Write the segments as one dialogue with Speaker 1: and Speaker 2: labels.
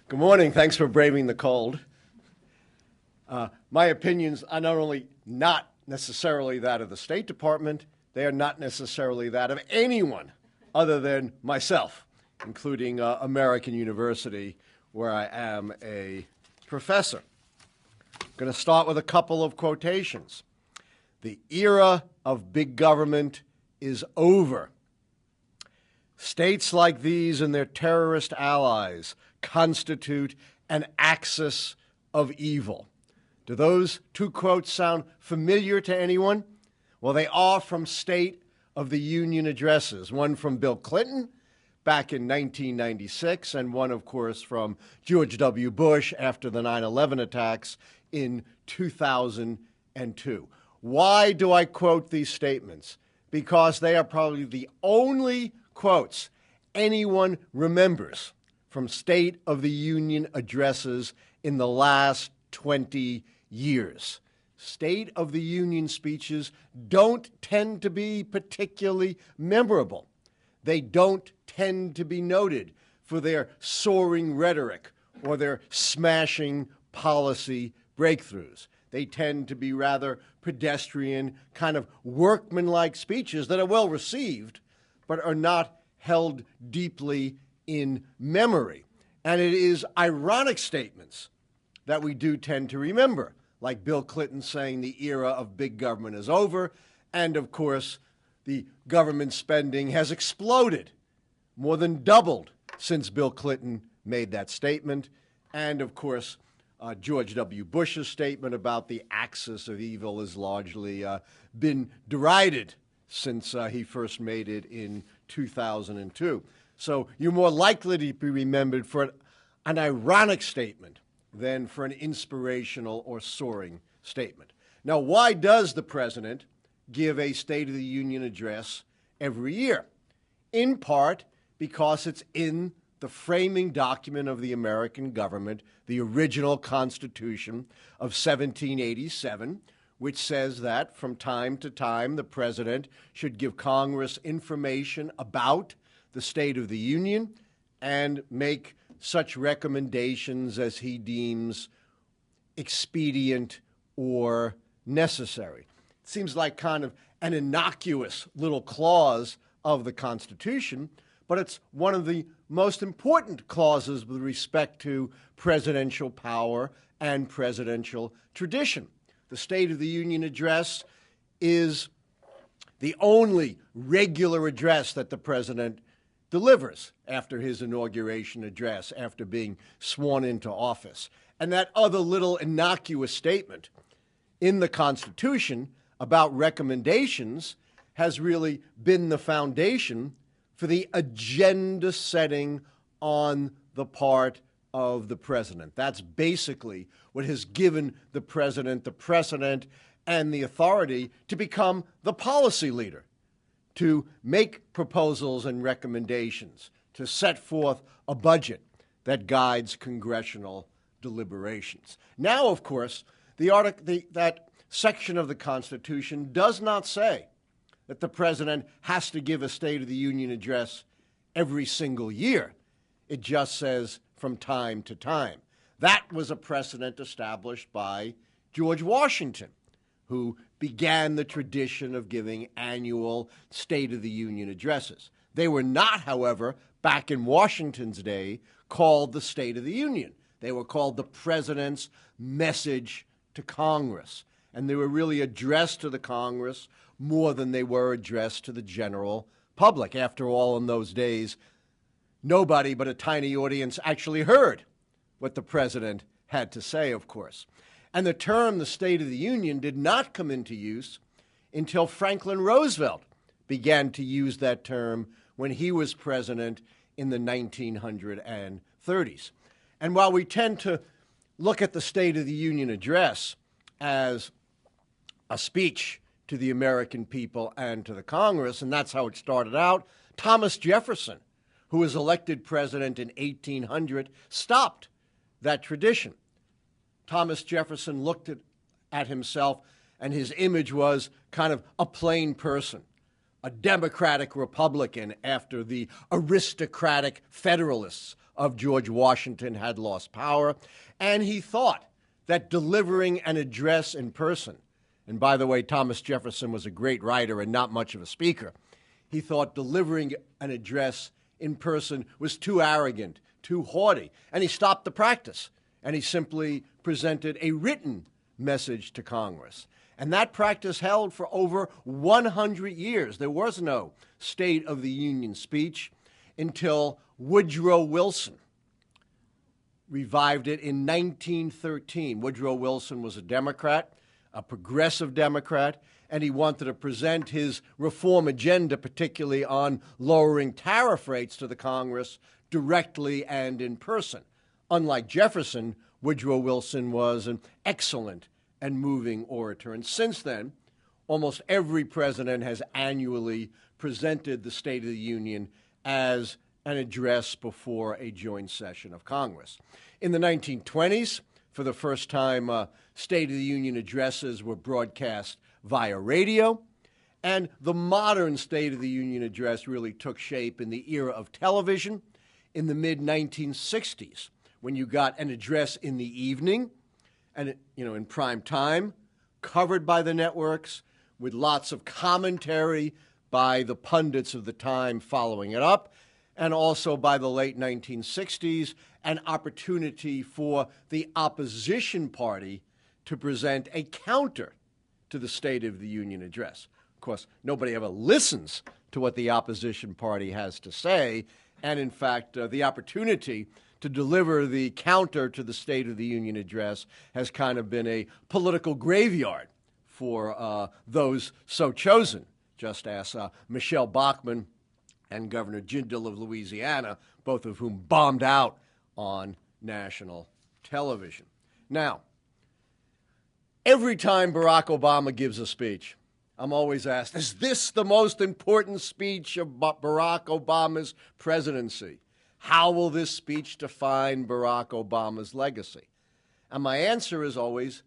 Speaker 1: Good morning. Thanks for braving the cold. My opinions are not only not necessarily that of the State Department, they are not necessarily that of anyone other than myself, including American University, where I am a professor. I'm going to start with a couple of quotations. The era of big government is over. States like these and their terrorist allies constitute an axis of evil. Do those two quotes sound familiar to anyone? Well, they are from State of the Union addresses, one from Bill Clinton back in 1996, and one, of course, from George W. Bush after the 9/11 attacks in 2002. Why do I quote these statements? Because they are probably the only quotes anyone remembers from State of the Union addresses in the last 20 years. State of the Union speeches don't tend to be particularly memorable. They don't tend to be noted for their soaring rhetoric or their smashing policy breakthroughs. They tend to be rather pedestrian, kind of workmanlike speeches that are well received, but are not held deeply in memory. And it is ironic statements that we do tend to remember, like Bill Clinton saying the era of big government is over, and of course, the government spending has exploded, more than doubled since Bill Clinton made that statement, and of course, George W. Bush's statement about the axis of evil has largely been derided since he first made it in 2002. So you're more likely to be remembered for an ironic statement than for an inspirational or soaring statement. Now, why does the president give a State of the Union address every year? In part because it's in the framing document of the American government, the original Constitution of 1787, which says that from time to time the president should give Congress information about the State of the Union and make such recommendations as he deems expedient or necessary. It seems like kind of an innocuous little clause of the Constitution, but it's one of the most important clauses with respect to presidential power and presidential tradition. The State of the Union address is the only regular address that the president delivers after his inauguration address, after being sworn into office. And that other little innocuous statement in the Constitution about recommendations has really been the foundation for the agenda setting on the part of the president. That's basically what has given the president the precedent and the authority to become the policy leader, to make proposals and recommendations, to set forth a budget that guides congressional deliberations. Now, of course, that section of the Constitution does not say that the president has to give a State of the Union address every single year. It just says from time to time. That was a precedent established by George Washington, who began the tradition of giving annual State of the Union addresses. They were not, however, back in Washington's day, called the State of the Union. They were called the President's Message to Congress. And they were really addressed to the Congress more than they were addressed to the general public. After all, in those days, nobody but a tiny audience actually heard what the president had to say, of course. And the term the State of the Union did not come into use until Franklin Roosevelt began to use that term when he was president in the 1930s. And while we tend to look at the State of the Union address as a speech to the American people and to the Congress, and that's how it started out, Thomas Jefferson, who was elected president in 1800, stopped that tradition. Thomas Jefferson looked at himself, and his image was kind of a plain person, a democratic Republican after the aristocratic Federalists of George Washington had lost power, and he thought that delivering an address in person, and by the way, Thomas Jefferson was a great writer and not much of a speaker, he thought delivering an address in person was too arrogant, too haughty, and he stopped the practice, and he simply presented a written message to Congress. And that practice held for over 100 years. There was no State of the Union speech until Woodrow Wilson revived it in 1913. Woodrow Wilson was a Democrat, a progressive Democrat, and he wanted to present his reform agenda, particularly on lowering tariff rates to the Congress, directly and in person. Unlike Jefferson, Woodrow Wilson was an excellent and moving orator. And since then, almost every president has annually presented the State of the Union as an address before a joint session of Congress. In the 1920s, for the first time, State of the Union addresses were broadcast via radio, and the modern State of the Union address really took shape in the era of television in the mid-1960s, when you got an address in the evening, and in prime time, covered by the networks, with lots of commentary by the pundits of the time following it up, and also by the late 1960s, an opportunity for the opposition party to present a counter to the State of the Union address. Of course, nobody ever listens to what the opposition party has to say, and in fact, the opportunity to deliver the counter to the State of the Union address has kind of been a political graveyard for those so chosen, just as Michelle Bachmann and Governor Jindal of Louisiana, both of whom bombed out on national television. Now, every time Barack Obama gives a speech, I'm always asked, is this the most important speech of Barack Obama's presidency? How will this speech define Barack Obama's legacy? And my answer is always,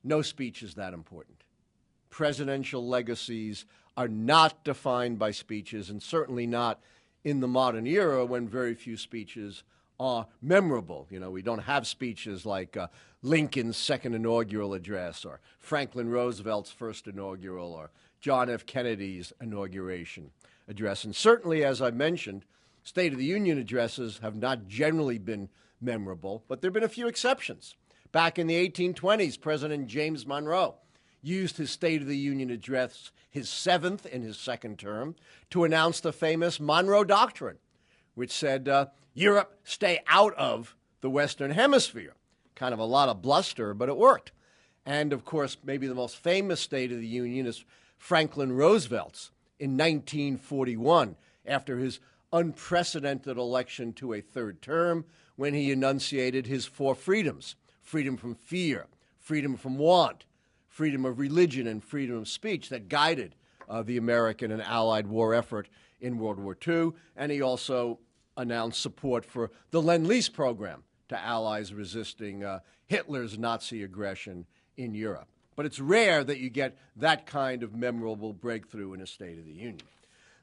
Speaker 1: no speech is that important. Presidential legacies are not defined by speeches, and certainly not in the modern era when very few speeches are memorable. We don't have speeches like Lincoln's second inaugural address, or Franklin Roosevelt's first inaugural, or John F. Kennedy's inauguration address. And certainly, as I mentioned, State of the Union addresses have not generally been memorable, but there have been a few exceptions. Back in the 1820s, President James Monroe used his State of the Union address, his seventh in his second term, to announce the famous Monroe Doctrine, which said, Europe, stay out of the Western Hemisphere. Kind of a lot of bluster, but it worked. And, of course, maybe the most famous State of the Union is Franklin Roosevelt's in 1941, after his unprecedented election to a third term, when he enunciated his four freedoms: freedom from fear, freedom from want, freedom of religion, and freedom of speech that guided the American and Allied war effort in World War II. And he also announced support for the Lend-Lease program to allies resisting Hitler's Nazi aggression in Europe. But it's rare that you get that kind of memorable breakthrough in a State of the Union.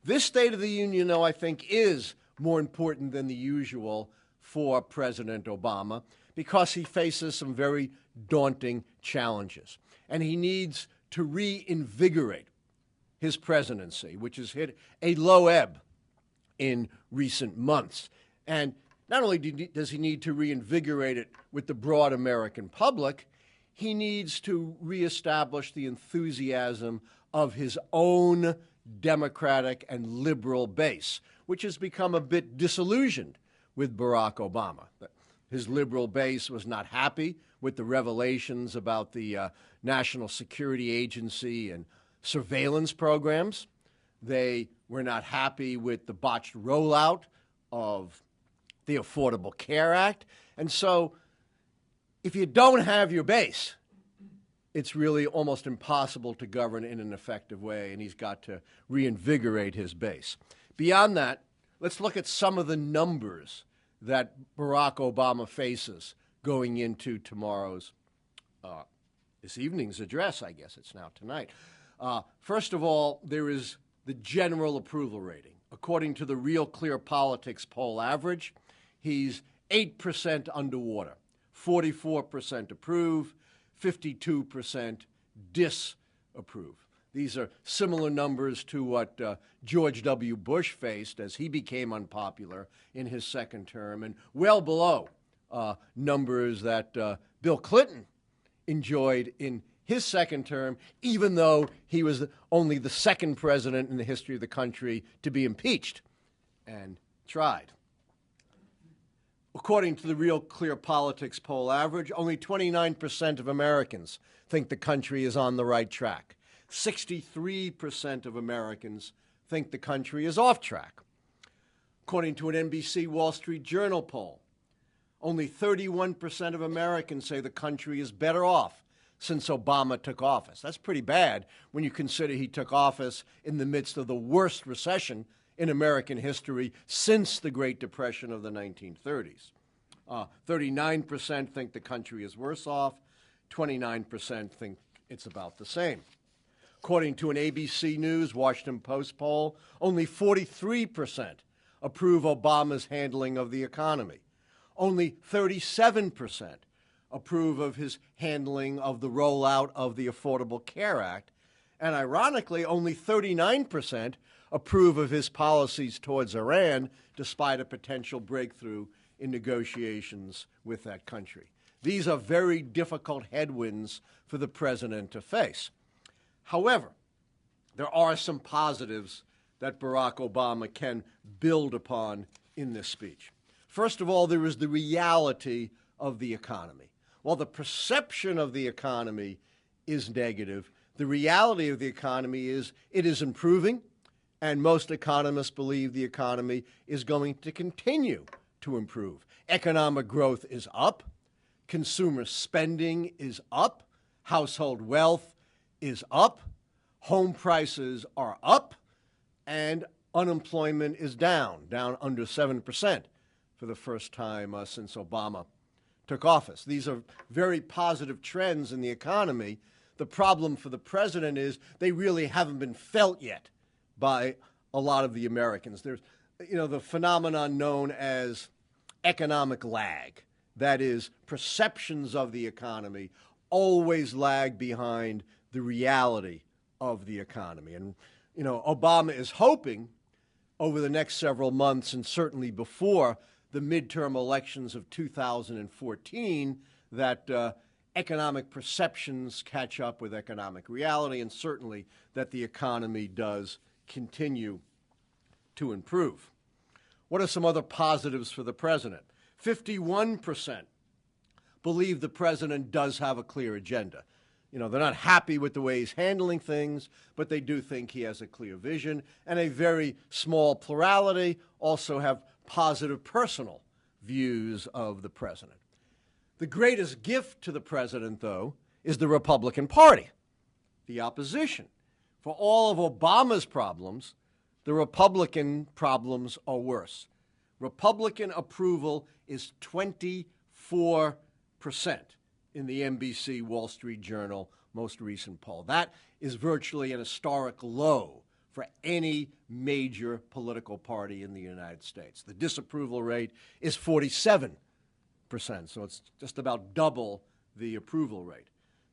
Speaker 1: This State of the Union, though, I think is more important than the usual for President Obama because he faces some very daunting challenges. And he needs to reinvigorate his presidency, which has hit a low ebb in recent months. And not only does he need to reinvigorate it with the broad American public, he needs to reestablish the enthusiasm of his own Democratic and liberal base, which has become a bit disillusioned with Barack Obama. His liberal base was not happy with the revelations about the National Security Agency and surveillance programs. They were not happy with the botched rollout of the Affordable Care Act. And so if you don't have your base, it's really almost impossible to govern in an effective way, and he's got to reinvigorate his base. Beyond that, let's look at some of the numbers that Barack Obama faces going into tomorrow's, this evening's address, I guess it's now tonight. First of all, there is the general approval rating. According to the Real Clear Politics poll average, he's 8% underwater, 44% approve, 52% disapprove. These are similar numbers to what George W. Bush faced as he became unpopular in his second term, and well below numbers that Bill Clinton enjoyed in his second term, even though he was only the second president in the history of the country to be impeached and tried. According to the Real Clear Politics poll average, only 29% of Americans think the country is on the right track. 63% of Americans think the country is off track. According to an NBC Wall Street Journal poll, only 31% of Americans say the country is better off since Obama took office. That's pretty bad when you consider he took office in the midst of the worst recession in American history since the Great Depression of the 1930s. 39% think the country is worse off. 29% think it's about the same. According to an ABC News Washington Post poll, only 43% approve Obama's handling of the economy. Only 37% approve of his handling of the rollout of the Affordable Care Act. And ironically, only 39% approve of his policies towards Iran, despite a potential breakthrough in negotiations with that country. These are very difficult headwinds for the president to face. However, there are some positives that Barack Obama can build upon in this speech. First of all, there is the reality of the economy. While the perception of the economy is negative, the reality of the economy is it is improving, and most economists believe the economy is going to continue to improve. Economic growth is up, consumer spending is up, household wealth is up, home prices are up, and unemployment is down under 7% for the first time since Obama took office. These are very positive trends in the economy. The problem for the president is they really haven't been felt yet by a lot of the Americans. There's, the phenomenon known as economic lag. That is, perceptions of the economy always lag behind the reality of the economy. And, Obama is hoping over the next several months, and certainly before the midterm elections of 2014, that economic perceptions catch up with economic reality, and certainly that the economy does continue to improve. What are some other positives for the president? 51% believe the president does have a clear agenda. They're not happy with the way he's handling things, but they do think he has a clear vision. And a very small plurality also have positive personal views of the president. The greatest gift to the president, though, is the Republican Party, the opposition. For all of Obama's problems, the Republican problems are worse. Republican approval is 24% in the NBC Wall Street Journal most recent poll. That is virtually an historic low for any major political party in the United States. The disapproval rate is 47%, so it's just about double the approval rate.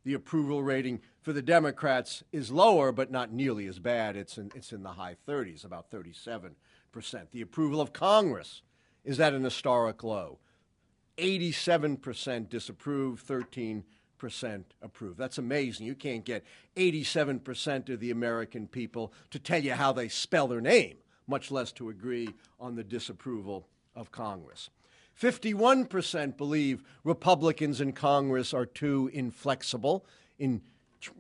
Speaker 1: The approval rating for the Democrats is lower, but not nearly as bad. It's in the high 30s, about 37%. The approval of Congress is at an historic low. 87% disapprove, 13% approve. That's amazing. You can't get 87% of the American people to tell you how they spell their name, much less to agree on the disapproval of Congress. 51% believe Republicans in Congress are too inflexible in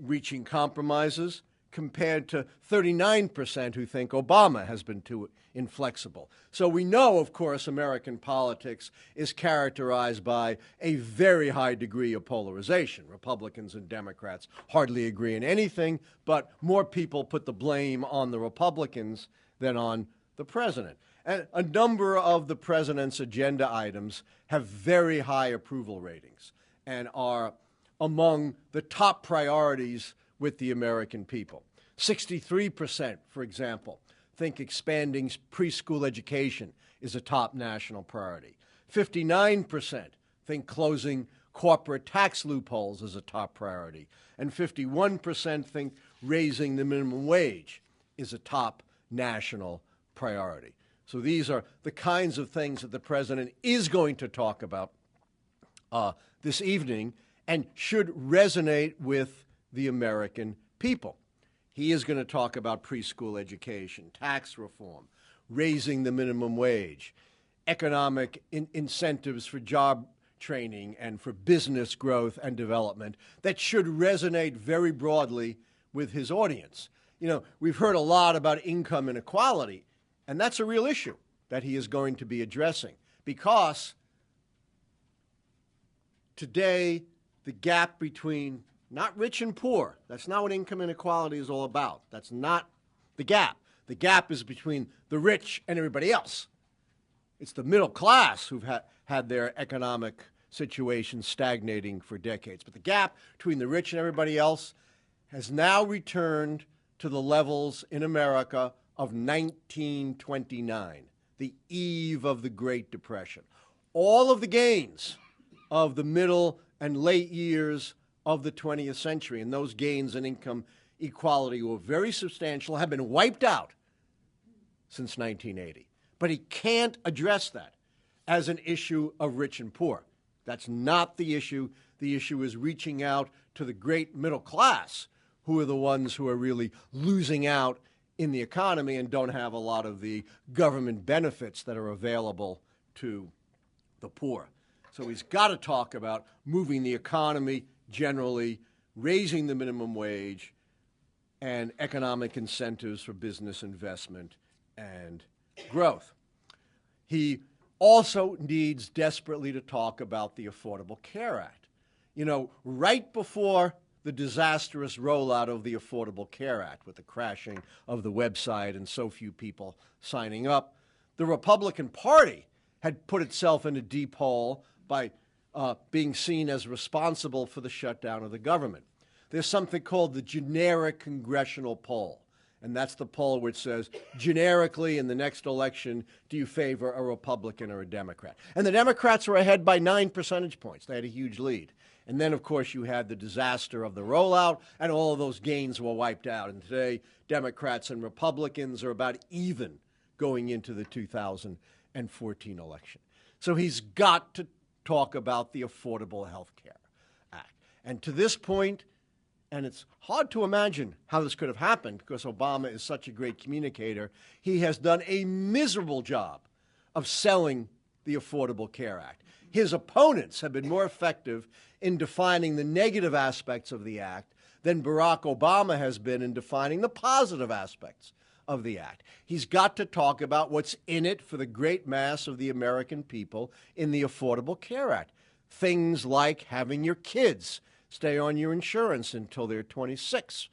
Speaker 1: reaching compromises, compared to 39% who think Obama has been too inflexible. So we know, of course, American politics is characterized by a very high degree of polarization. Republicans and Democrats hardly agree in anything, but more people put the blame on the Republicans than on the president. And a number of the president's agenda items have very high approval ratings and are among the top priorities with the American people. 63%, for example, think expanding preschool education is a top national priority. 59% think closing corporate tax loopholes is a top priority. And 51% think raising the minimum wage is a top national priority. So these are the kinds of things that the president is going to talk about this evening and should resonate with the American people. He is going to talk about preschool education, tax reform, raising the minimum wage, economic incentives for job training and for business growth and development that should resonate very broadly with his audience. You know, we've heard a lot about income inequality, and that's a real issue that he is going to be addressing because today the gap between not rich and poor, that's not what income inequality is all about. That's not the gap. The gap is between the rich and everybody else. It's the middle class who've had their economic situation stagnating for decades. But the gap between the rich and everybody else has now returned to the levels in America of 1929, the eve of the Great Depression. All of the gains of the middle and late years of the 20th century, and those gains in income equality were very substantial, have been wiped out since 1980. But he can't address that as an issue of rich and poor. That's not the issue. The issue is reaching out to the great middle class, who are the ones who are really losing out in the economy and don't have a lot of the government benefits that are available to the poor. So he's got to talk about moving the economy generally, raising the minimum wage, and economic incentives for business investment and growth. He also needs desperately to talk about the Affordable Care Act. You know, right before the disastrous rollout of the Affordable Care Act, with the crashing of the website and so few people signing up, the Republican Party had put itself in a deep hole by being seen as responsible for the shutdown of the government. There's something called the generic congressional poll, and that's the poll which says, generically, in the next election, do you favor a Republican or a Democrat? And the Democrats were ahead by 9 percentage points. They had a huge lead. And then, of course, you had the disaster of the rollout, and all of those gains were wiped out. And today, Democrats and Republicans are about even going into the 2014 election. So he's got to talk about the Affordable Health Care Act. And to this point, and it's hard to imagine how this could have happened because Obama is such a great communicator, he has done a miserable job of selling the Affordable Care Act. His opponents have been more effective in defining the negative aspects of the act than Barack Obama has been in defining the positive aspects of the act. He's got to talk about what's in it for the great mass of the American people in the Affordable Care Act. Things like having your kids stay on your insurance until they're 26.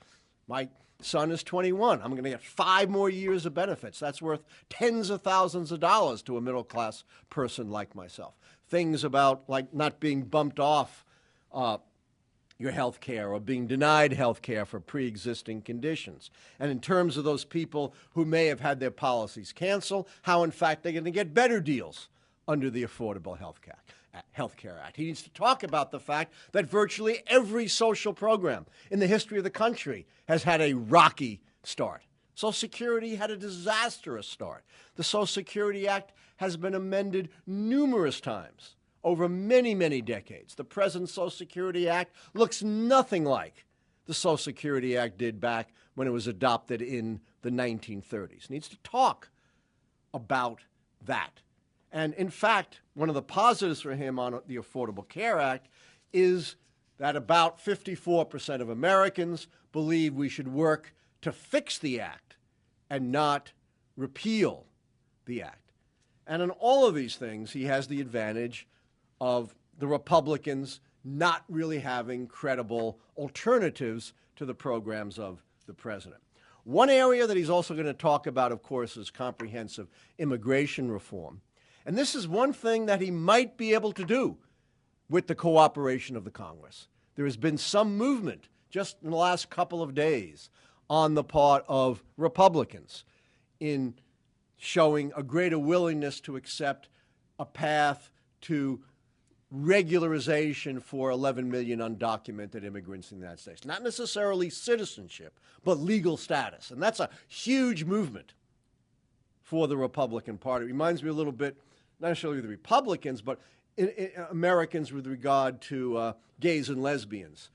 Speaker 1: My son is 21. I'm going to get 5 more years of benefits. That's worth tens of thousands of dollars to a middle-class person like myself. Things about like not being bumped off your health care or being denied health care for pre-existing conditions. And in terms of those people who may have had their policies canceled, how in fact they're going to get better deals under the Affordable Health Care Act. He needs to talk about the fact that virtually every social program in the history of the country has had a rocky start. Social Security had a disastrous start. The Social Security Act has been amended numerous times over many, many decades. The present Social Security Act looks nothing like the Social Security Act did back when it was adopted in the 1930s. It needs to talk about that. And in fact, one of the positives for him on the Affordable Care Act is that about 54% of Americans believe we should work to fix the act and not repeal the act. And in all of these things, he has the advantage of the Republicans not really having credible alternatives to the programs of the president. One area that he's also going to talk about, of course, is comprehensive immigration reform. And this is one thing that he might be able to do with the cooperation of the Congress. There has been some movement just in the last couple of days on the part of Republicans in showing a greater willingness to accept a path to regularization for 11 million undocumented immigrants in the United States. Not necessarily citizenship, but legal status. And that's a huge movement for the Republican Party. It reminds me a little bit, not necessarily of the Republicans, but in Americans with regard to gays and lesbians.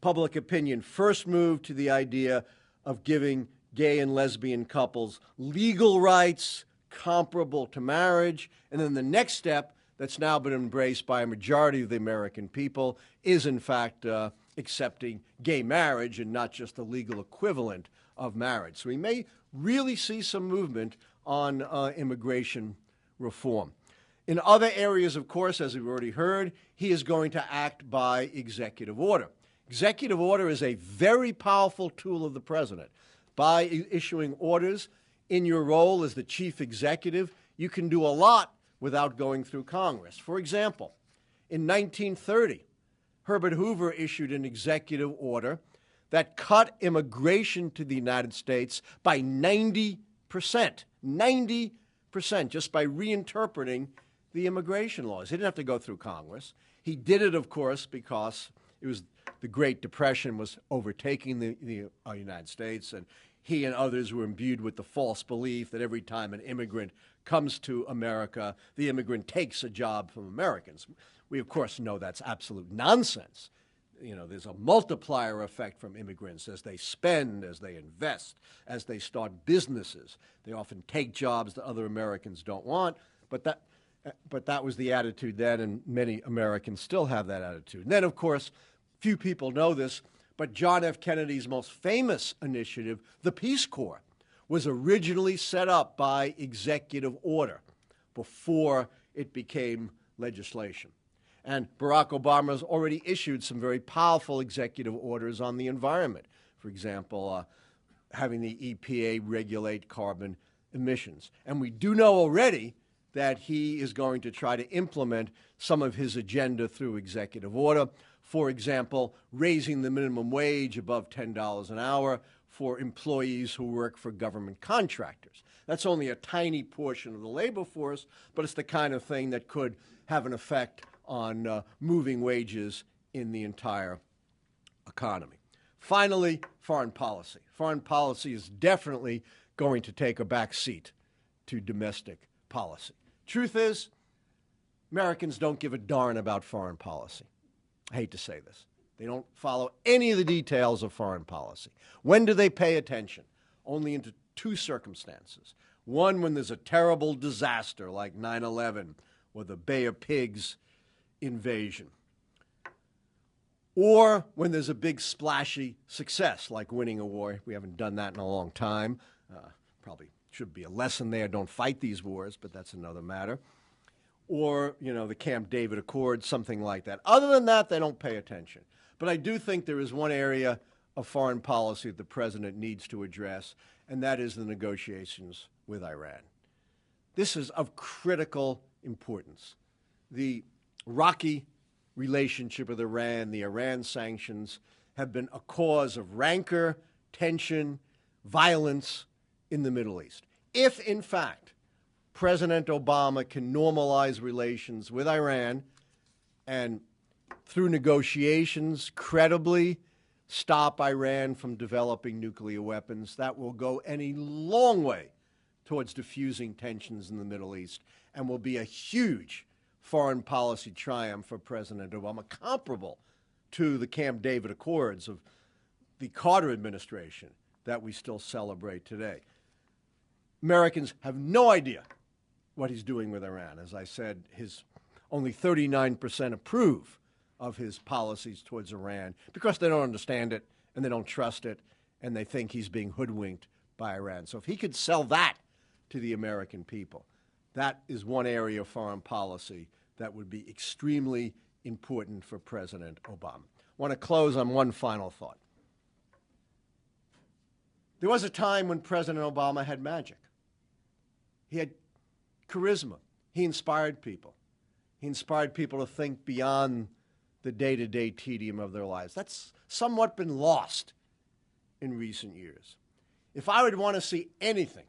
Speaker 1: Public opinion first moved to the idea of giving gay and lesbian couples legal rights comparable to marriage, and then the next step that's now been embraced by a majority of the American people is, in fact, accepting gay marriage and not just the legal equivalent of marriage. So we may really see some movement on immigration reform. In other areas, of course, as we've already heard, he is going to act by executive order. Executive order is a very powerful tool of the president. By issuing orders in your role as the chief executive, you can do a lot without going through Congress. For example, in 1930, Herbert Hoover issued an executive order that cut immigration to the United States by 90%. 90%, just by reinterpreting the immigration laws. He didn't have to go through Congress. He did it, of course, because it was the Great Depression was overtaking the United States, and he and others were imbued with the false belief that every time an immigrant comes to America, the immigrant takes a job from Americans. We, of course, know that's absolute nonsense. You know, there's a multiplier effect from immigrants as they spend, as they invest, as they start businesses. They often take jobs that other Americans don't want, but that was the attitude then, and many Americans still have that attitude. And then, of course, few people know this, but John F. Kennedy's most famous initiative, the Peace Corps, was originally set up by executive order before it became legislation. And Barack Obama has already issued some very powerful executive orders on the environment. For example, having the EPA regulate carbon emissions. And we do know already that he is going to try to implement some of his agenda through executive order. For example, raising the minimum wage above $10 an hour for employees who work for government contractors. That's only a tiny portion of the labor force, but it's the kind of thing that could have an effect on moving wages in the entire economy. Finally, foreign policy. Foreign policy is definitely going to take a back seat to domestic policy. Truth is, Americans don't give a darn about foreign policy. I hate to say this. They don't follow any of the details of foreign policy. When do they pay attention? Only into two circumstances. One, when there's a terrible disaster like 9/11 or the Bay of Pigs invasion. Or when there's a big splashy success like winning a war. We haven't done that in a long time. Probably should be a lesson there. Don't fight these wars, but that's another matter. Or, you know, the Camp David Accords, something like that. Other than that, they don't pay attention. But I do think there is one area of foreign policy that the president needs to address, and that is the negotiations with Iran. This is of critical importance. The rocky relationship with Iran, the Iran sanctions, have been a cause of rancor, tension, violence in the Middle East. If, in fact, President Obama can normalize relations with Iran and through negotiations credibly stop Iran from developing nuclear weapons, that will go a long way towards diffusing tensions in the Middle East and will be a huge foreign policy triumph for President Obama, comparable to the Camp David Accords of the Carter administration that we still celebrate today. Americans have no idea what he's doing with Iran. As I said, only 39% approve of his policies towards Iran because they don't understand it and they don't trust it and they think he's being hoodwinked by Iran. So if he could sell that to the American people, that is one area of foreign policy that would be extremely important for President Obama. I want to close on one final thought. There was a time when President Obama had magic. He had charisma. He inspired people. He inspired people to think beyond the day-to-day tedium of their lives. That's somewhat been lost in recent years. If I would want to see anything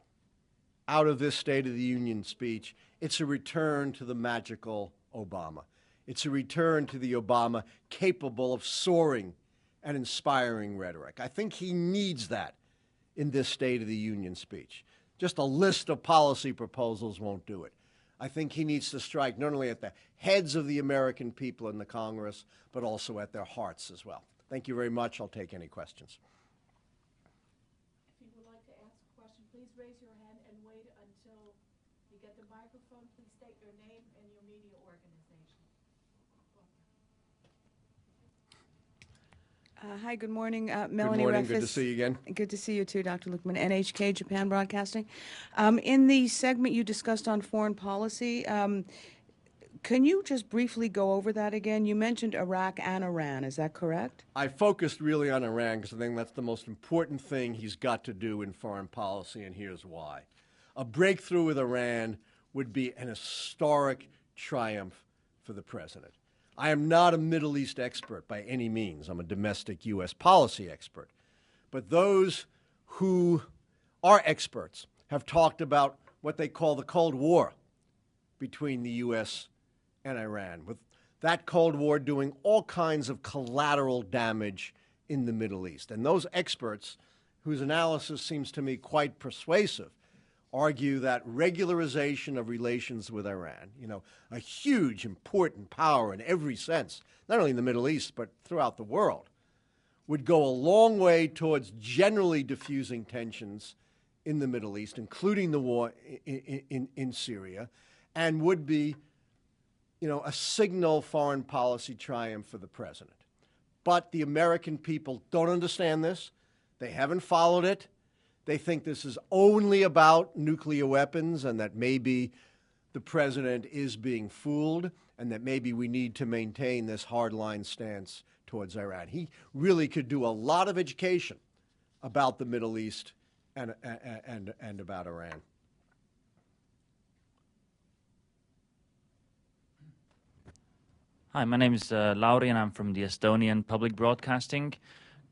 Speaker 1: out of this State of the Union speech, it's a return to the magical Obama. It's a return to the Obama capable of soaring and inspiring rhetoric. I think he needs that in this State of the Union speech. Just a list of policy proposals won't do it. I think he needs to strike not only at the heads of the American people in the Congress, but also at their hearts as well. Thank you very much. I'll take any questions.
Speaker 2: If you would like to ask a question, please raise your hand and wait until you get the microphone. Please state your name and your media organization.
Speaker 3: Hi, good morning. Melanie
Speaker 1: Good morning.
Speaker 3: Refis.
Speaker 1: Good to see you again.
Speaker 3: Good to see you too, Dr. Luckman. NHK, Japan Broadcasting. In the segment you discussed on foreign policy, can you just briefly go over that again? You mentioned Iraq and Iran. Is that correct?
Speaker 1: I focused really on Iran because I think that's the most important thing he's got to do in foreign policy, and here's why. A breakthrough with Iran would be an historic triumph for the president. I am not a Middle East expert by any means. I'm a domestic U.S. policy expert. But those who are experts have talked about what they call the Cold War between the U.S. and Iran, with that Cold War doing all kinds of collateral damage in the Middle East. And those experts, whose analysis seems to me quite persuasive, argue that regularization of relations with Iran, a huge, important power in every sense, not only in the Middle East, but throughout the world, would go a long way towards generally diffusing tensions in the Middle East, including the war in Syria, and would be, a signal foreign policy triumph for the president. But the American people don't understand this. They haven't followed it. They think this is only about nuclear weapons and that maybe the president is being fooled and that maybe we need to maintain this hardline stance towards Iran. He really could do a lot of education about the Middle East and about Iran.
Speaker 4: Hi, my name is Lauri, and I'm from the Estonian Public Broadcasting.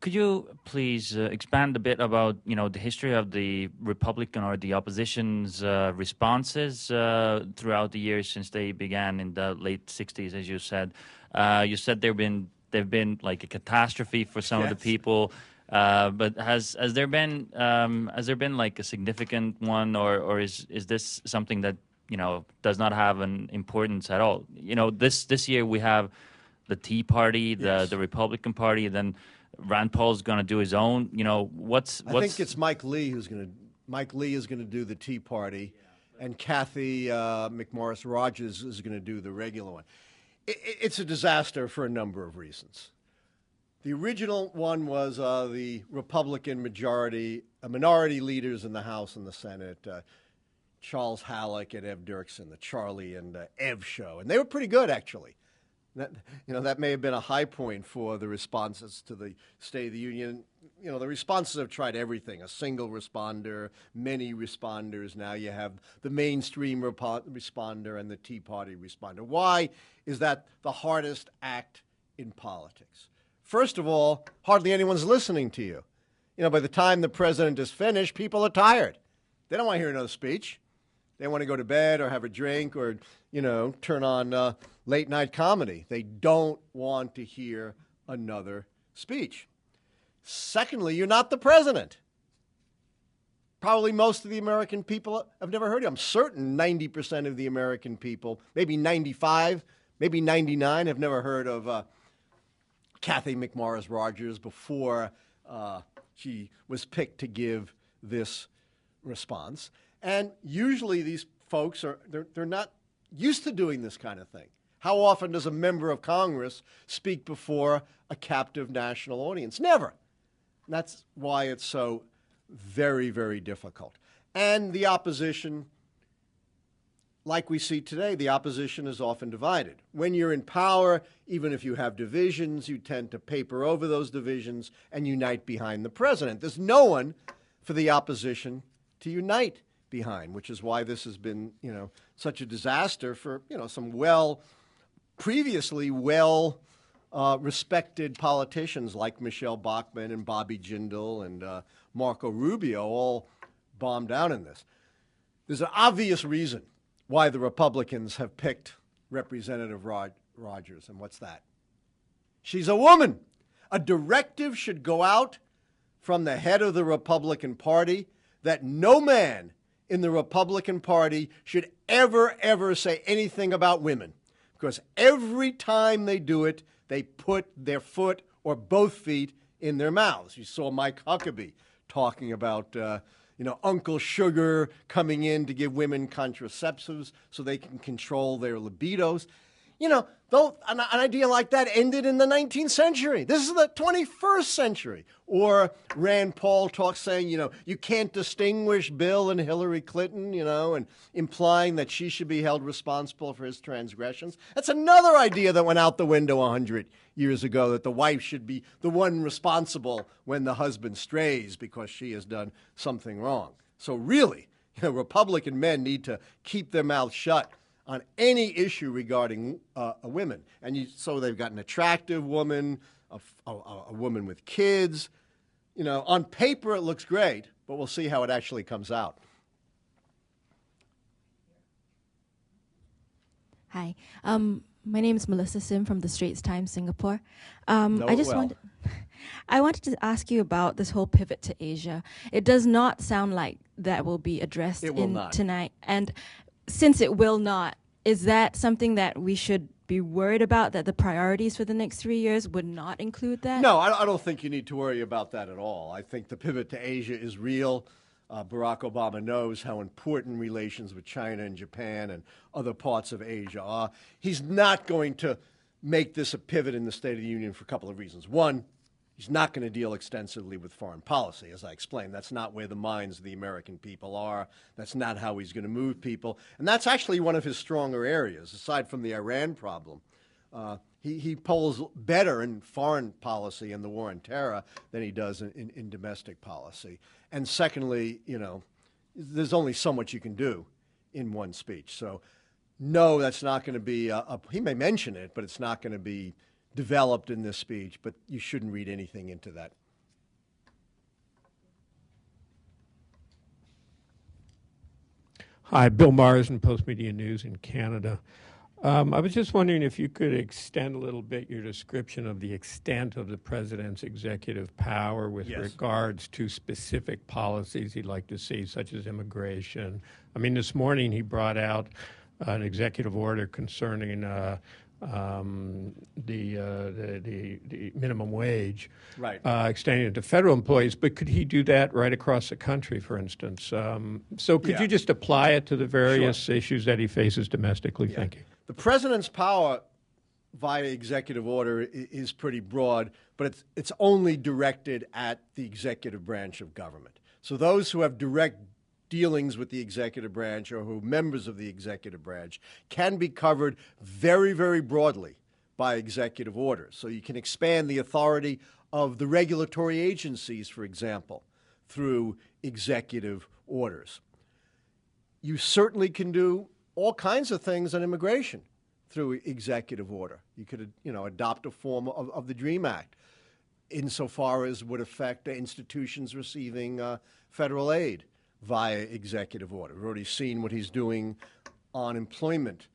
Speaker 4: Could you please expand a bit about, the history of the Republican or the opposition's responses throughout the years since they began in the late 60s, as you said? You said they've been like a catastrophe for some of the people, but has there been like a significant one, or is this something that does not have an importance at all? This year we have the Tea Party, the Republican Party, then Rand Paul's going to do his own. I
Speaker 1: think it's Mike Lee who's going to. Mike Lee is going to do the Tea Party, and Kathy McMorris Rogers is going to do the regular one. It's a disaster for a number of reasons. The original one was the Republican minority leaders in the House and the Senate, Charles Halleck and Ev Dirksen, the Charlie and Ev show, and they were pretty good actually. That may have been a high point for the responses to the State of the Union. The responses have tried everything, a single responder, many responders. Now you have the mainstream responder and the Tea Party responder. Why is that the hardest act in politics? First of all, hardly anyone's listening to you. By the time the president is finished, people are tired. They don't want to hear another speech. They want to go to bed or have a drink or, turn on late-night comedy. They don't want to hear another speech. Secondly, you're not the president. Probably most of the American people have never heard of you. I'm certain 90% of the American people, maybe 95, maybe 99, have never heard of Kathy McMorris Rogers before she was picked to give this response. And usually these folks they're not used to doing this kind of thing. How often does a member of Congress speak before a captive national audience? Never. And that's why it's so very, very difficult. And the opposition, like we see today, the opposition is often divided. When you're in power, even if you have divisions, you tend to paper over those divisions and unite behind the president. There's no one for the opposition to unite behind, which is why this has been, such a disaster for, some previously respected politicians like Michelle Bachmann and Bobby Jindal and Marco Rubio all bombed out in this. There's an obvious reason why the Republicans have picked Representative Rogers. And what's that? She's a woman. A directive should go out from the head of the Republican Party that no man in the Republican Party should ever say anything about women. Because every time they do it, they put their foot or both feet in their mouths. You saw Mike Huckabee talking about, Uncle Sugar coming in to give women contraceptives so they can control their libidos. Though an idea like that ended in the 19th century. This is the 21st century. Or Rand Paul saying, you can't distinguish Bill and Hillary Clinton, and implying that she should be held responsible for his transgressions. That's another idea that went out the window 100 years ago, that the wife should be the one responsible when the husband strays because she has done something wrong. So really, Republican men need to keep their mouths shut on any issue regarding women. And so they've got an attractive woman, a woman with kids. On paper it looks great, but we'll see how it actually comes out.
Speaker 5: Hi. My name is Melissa Sim from the Straits Times, Singapore. I wanted to ask you about this whole pivot to Asia. It does not sound like that will be addressed tonight. And since it will not, is that something that we should be worried about, that the priorities for the next 3 years would not include that?
Speaker 1: No, I don't think you need to worry about that at all. I think the pivot to Asia is real. Barack Obama knows how important relations with China and Japan and other parts of Asia are. He's not going to make this a pivot in the State of the Union for a couple of reasons. One, he's not going to deal extensively with foreign policy, as I explained. That's not where the minds of the American people are. That's not how he's going to move people. And that's actually one of his stronger areas, aside from the Iran problem. He polls better in foreign policy and the war on terror than he does in domestic policy. And secondly, there's only so much you can do in one speech. So, no, that's not going to be he may mention it, but it's not going to be developed in this speech, but you shouldn't read anything into that.
Speaker 6: Hi, Bill Marsden, Postmedia News in Canada. I was just wondering if you could extend a little bit your description of the extent of the president's executive power with regards to specific policies he'd like to see, such as immigration. I mean, this morning he brought out an executive order concerning the minimum wage,
Speaker 1: right?
Speaker 6: Extending it to federal employees, but could he do that right across the country, for instance? So could you just apply it to the various issues that he faces domestically? Thank you.
Speaker 1: The president's power via executive order is pretty broad, but it's only directed at the executive branch of government. So those who have direct dealings with the executive branch or who are members of the executive branch can be covered very, very broadly by executive orders. So you can expand the authority of the regulatory agencies, for example, through executive orders. You certainly can do all kinds of things on immigration through executive order. You could, adopt a form of the DREAM Act insofar as would affect institutions receiving federal aid via executive order. We've already seen what he's doing on employment,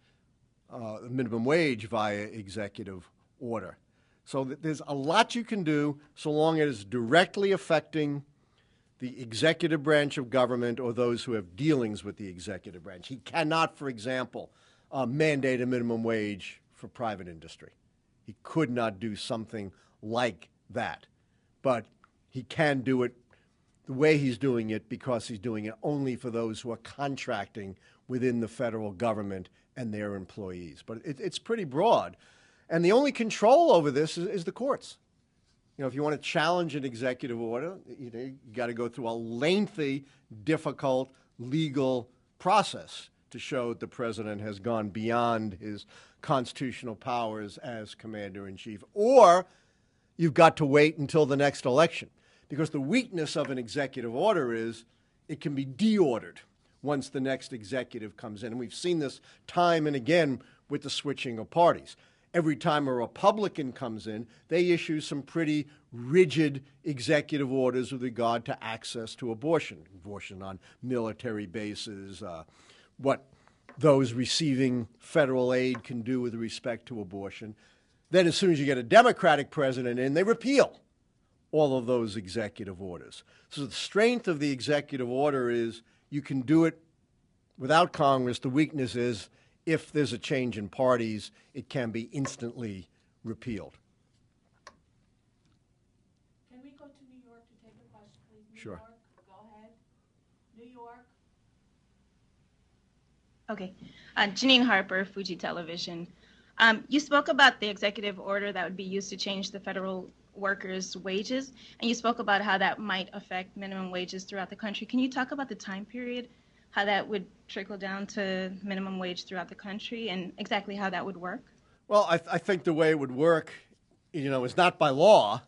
Speaker 1: minimum wage via executive order. So there's a lot you can do so long as it's directly affecting the executive branch of government or those who have dealings with the executive branch. He cannot, for example, mandate a minimum wage for private industry. He could not do something like that. But he can do it the way he's doing it because he's doing it only for those who are contracting within the federal government and their employees. But it's pretty broad. And the only control over this is the courts. If you want to challenge an executive order, you got to go through a lengthy, difficult legal process to show that the president has gone beyond his constitutional powers as commander-in-chief. Or you've got to wait until the next election. Because the weakness of an executive order is it can be de-ordered once the next executive comes in. And we've seen this time and again with the switching of parties. Every time a Republican comes in, they issue some pretty rigid executive orders with regard to access to abortion on military bases, what those receiving federal aid can do with respect to abortion. Then as soon as you get a Democratic president in, they repeal all of those executive orders. So the strength of the executive order is you can do it without Congress. The weakness is if there's a change in parties, it can be instantly repealed.
Speaker 2: Can we go to New York to take a question, please? New
Speaker 1: Sure.
Speaker 2: York, go ahead. New York.
Speaker 7: Okay. Janine Harper, Fuji Television. You spoke about the executive order that would be used to change the federal workers' wages, and you spoke about how that might affect minimum wages throughout the country. Can you talk about the time period, how that would trickle down to minimum wage throughout the country, and exactly how that would work?
Speaker 1: Well, I think the way it would work, is not by law,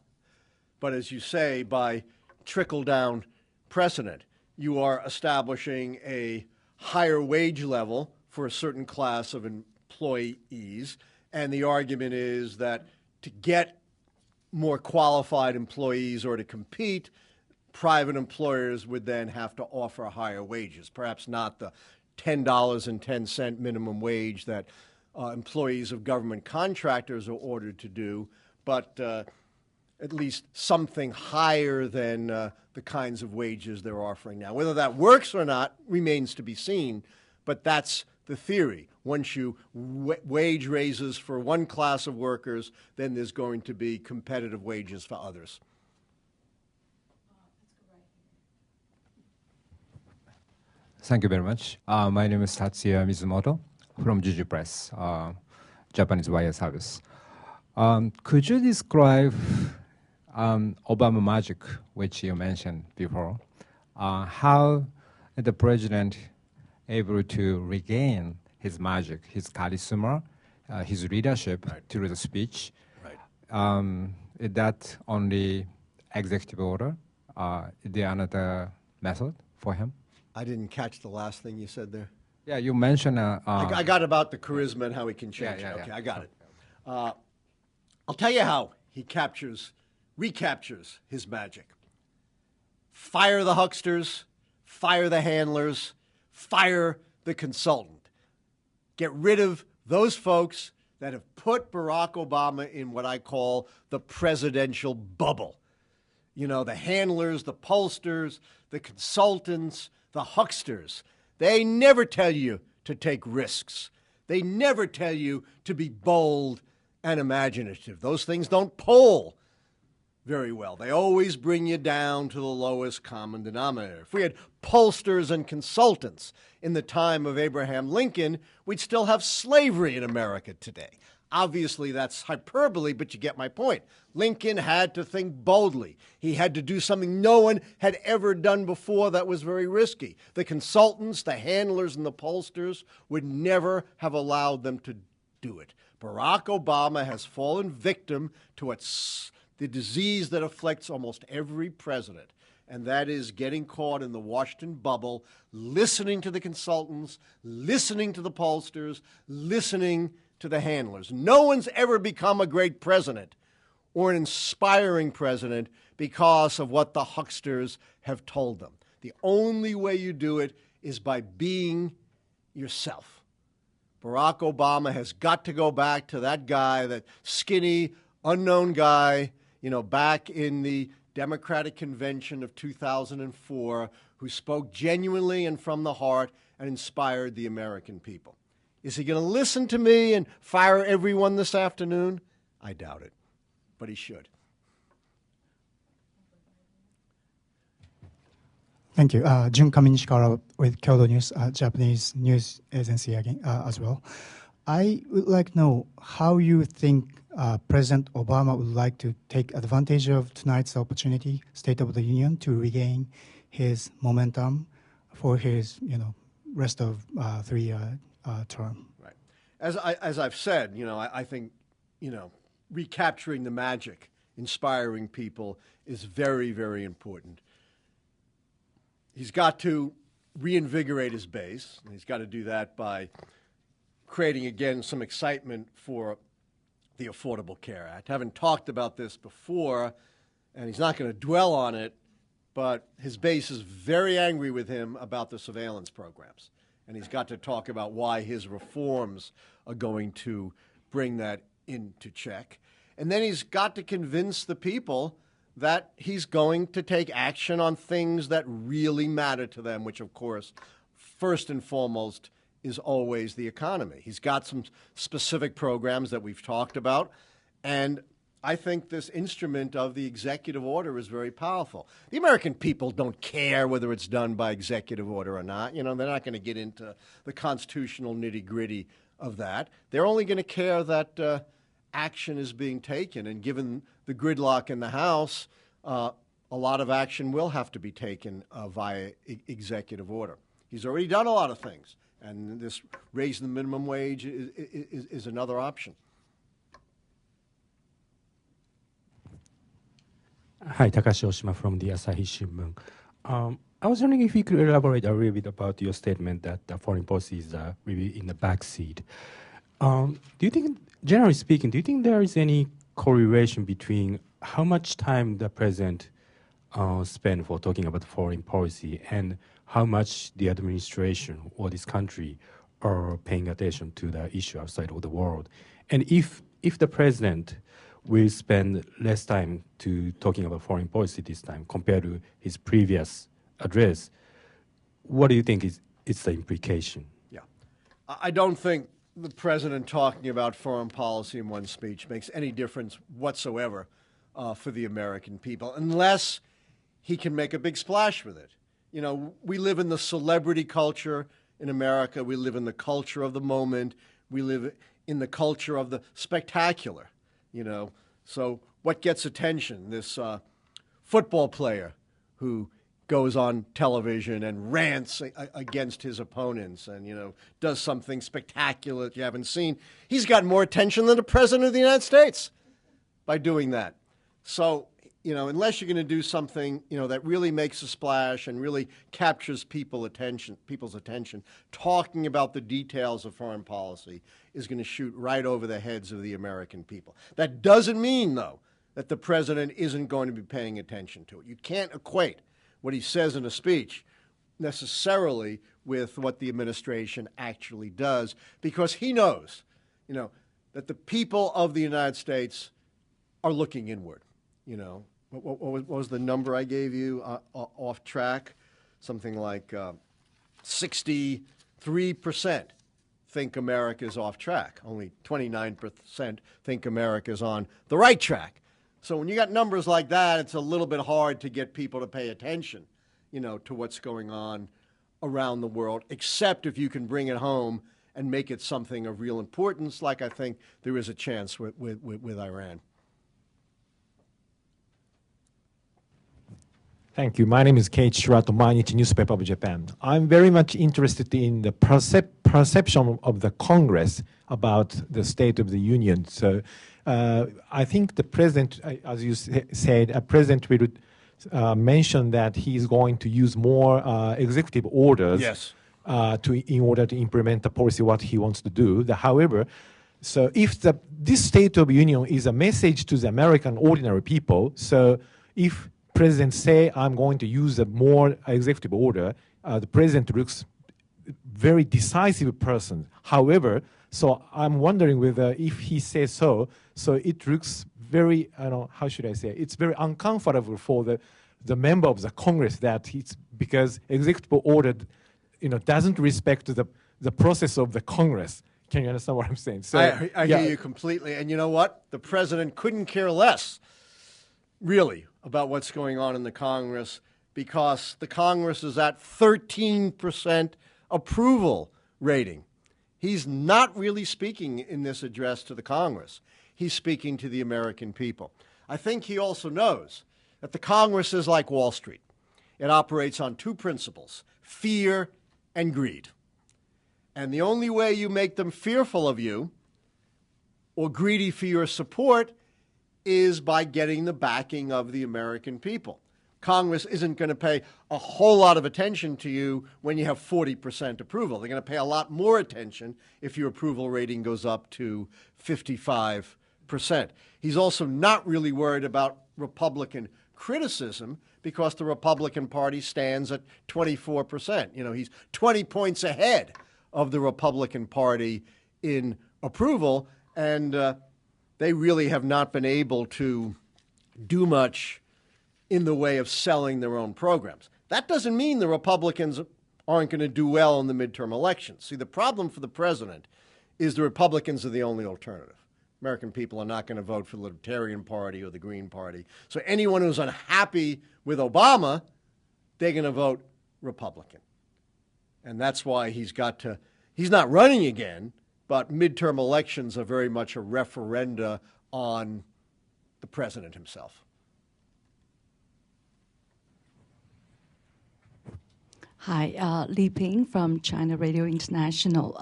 Speaker 1: but as you say, by trickle-down precedent. You are establishing a higher wage level for a certain class of employees, and the argument is that to get more qualified employees or to compete, private employers would then have to offer higher wages, perhaps not the $10.10 minimum wage that employees of government contractors are ordered to do, but at least something higher than the kinds of wages they're offering now. Whether that works or not remains to be seen, but that's the theory. Once you wage raises for one class of workers, then there's going to be competitive wages for others.
Speaker 8: Thank you very much. My name is Tatsuya Mizumoto from Juju Press, Japanese wire service. Could you describe Obama magic, which you mentioned before? How the president able to regain his magic, his charisma, his leadership through the speech? Right. Is that only executive order? Is there another method for him?
Speaker 1: I didn't catch the last thing you said there.
Speaker 8: Yeah, you mentioned...
Speaker 1: I got about the charisma and how he can change it. Okay, I got it. I'll tell you how he recaptures his magic. Fire the hucksters, fire the handlers, fire the consultant. Get rid of those folks that have put Barack Obama in what I call the presidential bubble. The handlers, the pollsters, the consultants, the hucksters. They never tell you to take risks. They never tell you to be bold and imaginative. Those things don't poll very well. They always bring you down to the lowest common denominator. If we had pollsters and consultants in the time of Abraham Lincoln, we'd still have slavery in America today. Obviously, that's hyperbole, but you get my point. Lincoln had to think boldly. He had to do something no one had ever done before that was very risky. The consultants, the handlers, and the pollsters would never have allowed them to do it. Barack Obama has fallen victim to the disease that afflicts almost every president, and that is getting caught in the Washington bubble, listening to the consultants, listening to the pollsters, listening to the handlers. No one's ever become a great president or an inspiring president because of what the hucksters have told them. The only way you do it is by being yourself. Barack Obama has got to go back to that guy, that skinny, unknown guy, back in the Democratic Convention of 2004, who spoke genuinely and from the heart and inspired the American people. Is he going to listen to me and fire everyone this afternoon? I doubt it, but he should.
Speaker 9: Thank you. Jun Kaminishikara with Kyodo News, Japanese news agency again as well. I would like to know how you think President Obama would like to take advantage of tonight's opportunity, State of the Union, to regain his momentum for his, rest of three-year term.
Speaker 1: Right. As I've said, I think, recapturing the magic, inspiring people is very, very important. He's got to reinvigorate his base, and he's got to do that by creating, again, some excitement for the Affordable Care Act. I haven't talked about this before, and he's not going to dwell on it, but his base is very angry with him about the surveillance programs. And he's got to talk about why his reforms are going to bring that into check. And then he's got to convince the people that he's going to take action on things that really matter to them, which, of course, first and foremost is always the economy. He's got some specific programs that we've talked about, and I think this instrument of the executive order is very powerful. The American people don't care whether it's done by executive order or not. You know, they're not going to get into the constitutional nitty-gritty of that. They're only going to care that action is being taken, and given the gridlock in the House, a lot of action will have to be taken via executive order. He's already done a lot of things, and this raising the minimum wage is another option.
Speaker 10: Hi, Takashi Oshima from the Asahi Shimbun. I was wondering if you could elaborate a little bit about your statement that the foreign policy is really in the backseat. Do you think, generally speaking, do you think there is any correlation between how much time the president spent for talking about foreign policy and how much the administration or this country are paying attention to the issue outside of the world? And if the president will spend less time to talking about foreign policy this time compared to his previous address, what do you think is the implication?
Speaker 1: Yeah. I don't think the president talking about foreign policy in one speech makes any difference whatsoever for the American people, unless he can make a big splash with it. You know, we live in the celebrity culture in America. We live in the culture of the moment. We live in the culture of the spectacular, you know. So what gets attention? This football player who goes on television and rants against his opponents and, you know, does something spectacular that you haven't seen. He's got more attention than the President of the United States by doing that. So, you know, unless you're going to do something, you know, that really makes a splash and really captures people's attention, talking about the details of foreign policy is going to shoot right over the heads of the American people. That doesn't mean, though, that the president isn't going to be paying attention to it. You can't equate what he says in a speech necessarily with what the administration actually does, because he knows, you know, that the people of the United States are looking inward. You know, what was the number I gave you off track? Something like 63% think America's off track. Only 29% think America's on the right track. So when you got numbers like that, it's a little bit hard to get people to pay attention, you know, to what's going on around the world, except if you can bring it home and make it something of real importance, like I think there is a chance with Iran.
Speaker 11: Thank you. My name is Keiichi Shirato, Mainichi Newspaper of Japan. I'm very much interested in the perception of the Congress about the State of the Union. So I think the president, as you said, a president will mention that he's going to use more executive orders
Speaker 1: yes.
Speaker 11: In order to implement the policy, what he wants to do. However, so if this State of the Union is a message to the American ordinary people, so if President say, I'm going to use a more executive order, the president looks very decisive person. However, so I'm wondering whether if he says so it looks very, how should I say, it's very uncomfortable for the member of the Congress that it's because executive order, doesn't respect the process of the Congress. Can you understand what I'm saying? So
Speaker 1: I hear you completely. And you know what? The president couldn't care less, really, about what's going on in the Congress, because the Congress is at 13% approval rating. He's not really speaking in this address to the Congress. He's speaking to the American people. I think he also knows that the Congress is like Wall Street. It operates on two principles, fear and greed. And the only way you make them fearful of you or greedy for your support is by getting the backing of the American people. Congress isn't going to pay a whole lot of attention to you when you have 40% approval. They're going to pay a lot more attention if your approval rating goes up to 55%. He's also not really worried about Republican criticism because the Republican Party stands at 24%. You know, he's 20 points ahead of the Republican Party in approval, and they really have not been able to do much in the way of selling their own programs. That doesn't mean the Republicans aren't going to do well in the midterm elections. See, the problem for the president is the Republicans are the only alternative. American people are not going to vote for the Libertarian Party or the Green Party. So anyone who's unhappy with Obama, they're going to vote Republican. And that's why he's not running again, but midterm elections are very much a referenda on the president himself.
Speaker 12: Hi, Li Ping from China Radio International.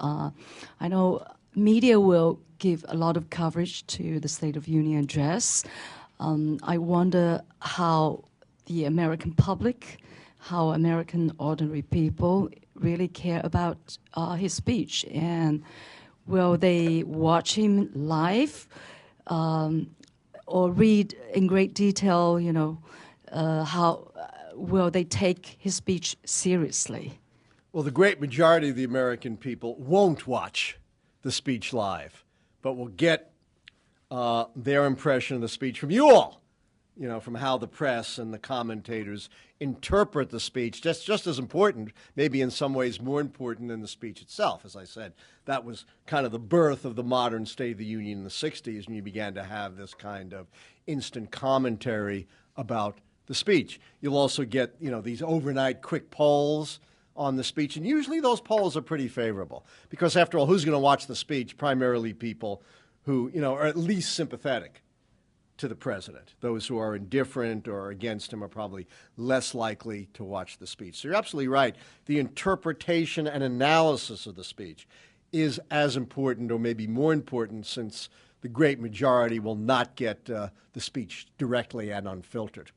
Speaker 12: I know media will give a lot of coverage to the State of Union address. I wonder how the American public, how American ordinary people really care about his speech, and will they watch him live or read in great detail, you know, how will they take his speech seriously?
Speaker 1: Well, the great majority of the American people won't watch the speech live, but will get their impression of the speech from you all, you know, from how the press and the commentators interpret the speech. That's just as important, maybe in some ways more important than the speech itself. As I said, that was kind of the birth of the modern State of the Union in the 60s, when you began to have this kind of instant commentary about the speech. You'll also get, you know, these overnight quick polls on the speech, and usually those polls are pretty favorable because, after all, who's going to watch the speech? Primarily people who, you know, are at least sympathetic to the president. Those who are indifferent or against him are probably less likely to watch the speech. So you're absolutely right. The interpretation and analysis of the speech is as important, or maybe more important, since the great majority will not get the speech directly and unfiltered.